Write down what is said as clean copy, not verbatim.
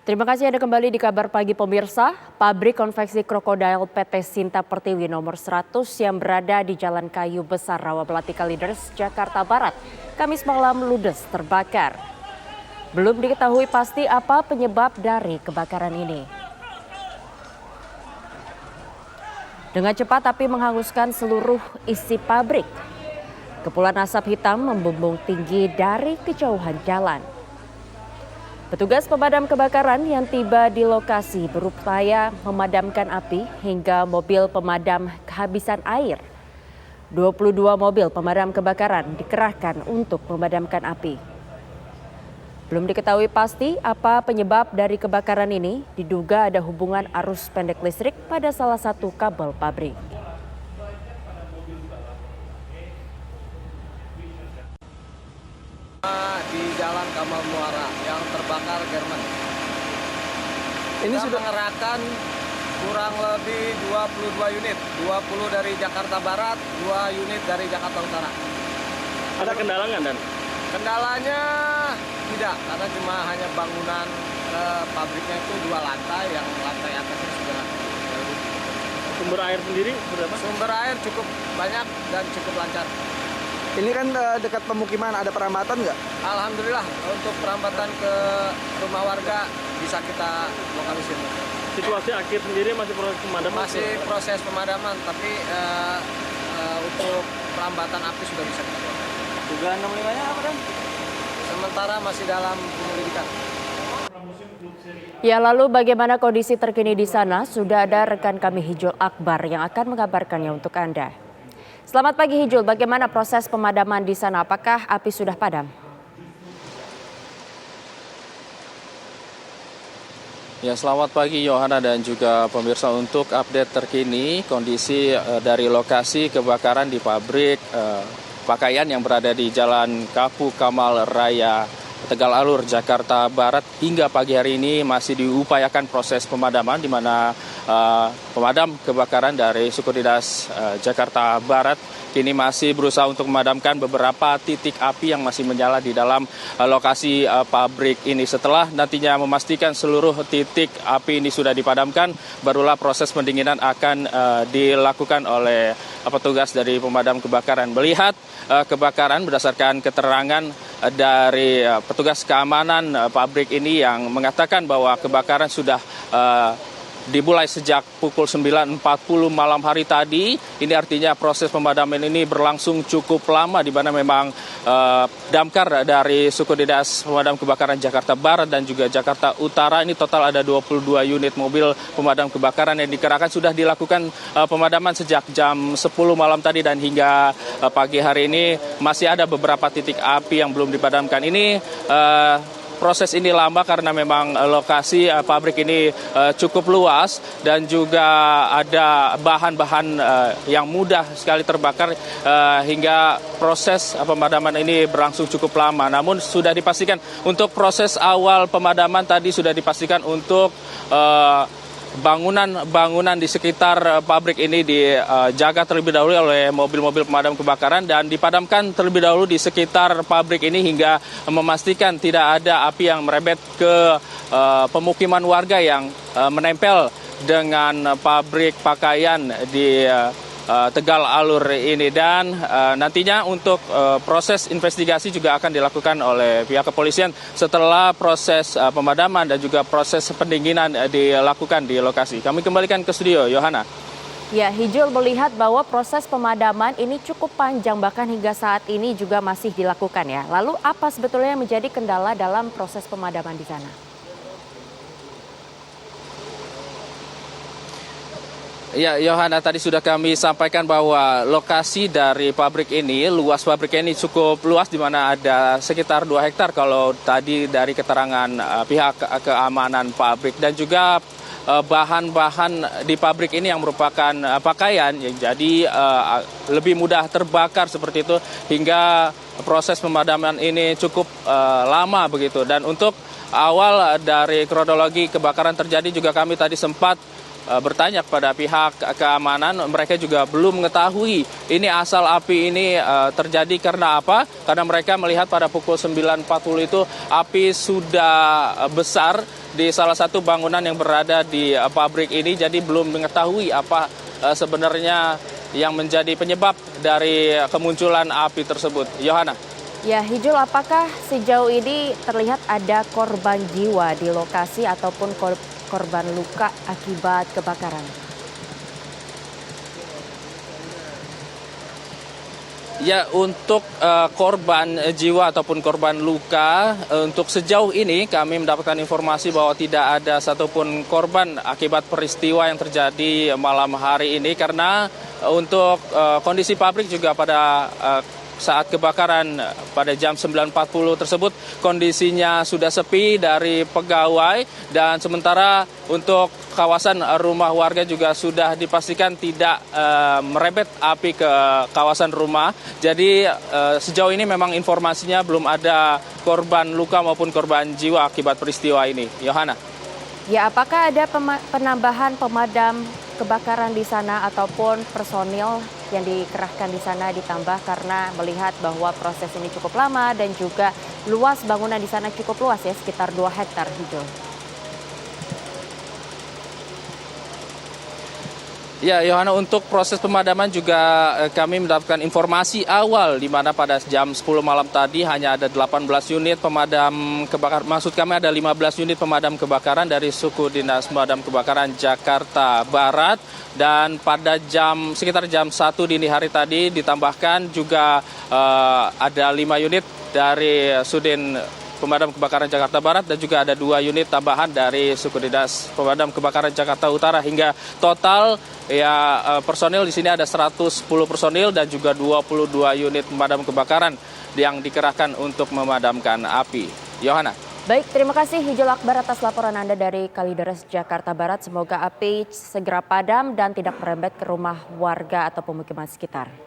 Terima kasih Anda kembali di Kabar Pagi pemirsa. Pabrik konveksi krokodil PT Sinta Pertiwi nomor 100 yang berada di Jalan Kayu Besar Rawabelati Kalideres, Jakarta Barat, Kamis malam ludes terbakar. Belum diketahui pasti apa penyebab dari kebakaran ini. Dengan cepat api menghanguskan seluruh isi pabrik. Kepulan asap hitam membumbung tinggi dari kejauhan jalan. Petugas pemadam kebakaran yang tiba di lokasi berupaya memadamkan api hingga mobil pemadam kehabisan air. 22 mobil pemadam kebakaran dikerahkan untuk memadamkan api. Belum diketahui pasti apa penyebab dari kebakaran ini, diduga ada hubungan arus pendek listrik pada salah satu kabel pabrik. Di Jalan Kamal Muara yang terbakar Jerman. Ini sudah mengerahkan kurang lebih 22 unit, 20 dari Jakarta Barat, 2 unit dari Jakarta Utara. Ada kendala nggak, Dan? Kendalanya tidak, karena cuma hanya bangunan pabriknya itu 2 lantai, yang lantai atasnya sudah. Sumber air sendiri berapa? Sumber air cukup banyak dan cukup lancar. Ini kan dekat pemukiman, ada perambatan nggak? Alhamdulillah untuk perambatan ke rumah warga bisa kita lokalisir. Situasi akhir sendiri masih proses pemadaman? Masih proses pemadaman, tapi untuk perambatan api sudah bisa kita buat. Dugaan 65-nya apa, Dan? Sementara masih dalam penyelidikan. Ya, lalu bagaimana kondisi terkini di sana? Sudah ada rekan kami Hijul Akbar yang akan mengabarkannya untuk Anda. Selamat pagi Hijul, bagaimana proses pemadaman di sana? Apakah api sudah padam? Ya, selamat pagi Yohana dan juga pemirsa. Untuk update terkini kondisi dari lokasi kebakaran di pabrik pakaian yang berada di Jalan Kapu Kamal Raya Tegal Alur, Jakarta Barat, hingga pagi hari ini masih diupayakan proses pemadaman, di mana pemadam kebakaran dari Suku Dinas Jakarta Barat kini masih berusaha untuk memadamkan beberapa titik api yang masih menyala di dalam lokasi pabrik ini. Setelah nantinya memastikan seluruh titik api ini sudah dipadamkan, barulah proses pendinginan akan dilakukan oleh petugas dari pemadam kebakaran. Melihat kebakaran berdasarkan keterangan dari petugas keamanan pabrik ini yang mengatakan bahwa kebakaran sudah dimulai sejak pukul 9.40 malam hari tadi. Ini artinya proses pemadaman ini berlangsung cukup lama, di mana memang damkar dari Suku Dinas Pemadam Kebakaran Jakarta Barat dan juga Jakarta Utara, ini total ada 22 unit mobil pemadam kebakaran yang dikerahkan, sudah dilakukan pemadaman sejak jam 10 malam tadi, dan hingga pagi hari ini masih ada beberapa titik api yang belum dipadamkan. Ini proses ini lama karena memang lokasi pabrik ini cukup luas dan juga ada bahan-bahan yang mudah sekali terbakar, hingga proses pemadaman ini berlangsung cukup lama. Namun sudah dipastikan untuk proses awal pemadaman tadi sudah dipastikan untuk bangunan di sekitar pabrik ini dijaga terlebih dahulu oleh mobil-mobil pemadam kebakaran dan dipadamkan terlebih dahulu di sekitar pabrik ini hingga memastikan tidak ada api yang merebet ke pemukiman warga yang menempel dengan pabrik pakaian di Tegal Alur ini. Dan nantinya untuk proses investigasi juga akan dilakukan oleh pihak kepolisian setelah proses pemadaman dan juga proses pendinginan dilakukan di lokasi. Kami kembalikan ke studio, Yohana. Ya, Hijul melihat bahwa proses pemadaman ini cukup panjang, bahkan hingga saat ini juga masih dilakukan ya. Lalu apa sebetulnya yang menjadi kendala dalam proses pemadaman di sana? Ya, Yohana, tadi sudah kami sampaikan bahwa lokasi dari pabrik ini, luas pabrik ini cukup luas, di mana ada sekitar 2 hektar kalau tadi dari keterangan pihak keamanan pabrik, dan juga bahan-bahan di pabrik ini yang merupakan pakaian yang jadi lebih mudah terbakar seperti itu, hingga proses pemadaman ini cukup lama begitu. Dan untuk awal dari kronologi kebakaran terjadi juga kami tadi sempat bertanya kepada pihak keamanan, mereka juga belum mengetahui ini asal api ini terjadi karena apa, karena mereka melihat pada pukul 9.40 itu api sudah besar di salah satu bangunan yang berada di pabrik ini, jadi belum mengetahui apa sebenarnya yang menjadi penyebab dari kemunculan api tersebut. Yohana. Ya, Hijul, apakah sejauh ini terlihat ada korban jiwa di lokasi ataupun korban luka akibat kebakaran? Ya, untuk korban jiwa ataupun korban luka, untuk sejauh ini kami mendapatkan informasi bahwa tidak ada satupun korban akibat peristiwa yang terjadi malam hari ini, karena untuk kondisi pabrik juga pada saat kebakaran pada jam 9.40 tersebut kondisinya sudah sepi dari pegawai, dan sementara untuk kawasan rumah warga juga sudah dipastikan tidak merebet api ke kawasan rumah. Jadi sejauh ini memang informasinya belum ada korban luka maupun korban jiwa akibat peristiwa ini. Yohana. Ya, apakah ada penambahan pemadam kebakaran di sana ataupun personil yang dikerahkan di sana ditambah karena melihat bahwa proses ini cukup lama dan juga luas bangunan di sana cukup luas ya, sekitar 2 hektar, Hijau. Ya, Yohana, untuk proses pemadaman juga kami mendapatkan informasi awal di mana pada jam 10 malam tadi hanya ada 18 unit pemadam kebakaran. Maksud kami ada 15 unit pemadam kebakaran dari suku Dinas Pemadam Kebakaran Jakarta Barat, dan pada sekitar jam 1 dini hari tadi ditambahkan juga ada 5 unit dari Sudin Pemadam Kebakaran Jakarta Barat, dan juga ada 2 unit tambahan dari suku Dinas Pemadam Kebakaran Jakarta Utara, hingga total ya personil di sini ada 110 personil dan juga 22 unit pemadam kebakaran yang dikerahkan untuk memadamkan api. Yohana. Baik, terima kasih Hijul Akbar atas laporan Anda dari Kalideres, Jakarta Barat. Semoga api segera padam dan tidak merembet ke rumah warga atau pemukiman sekitar.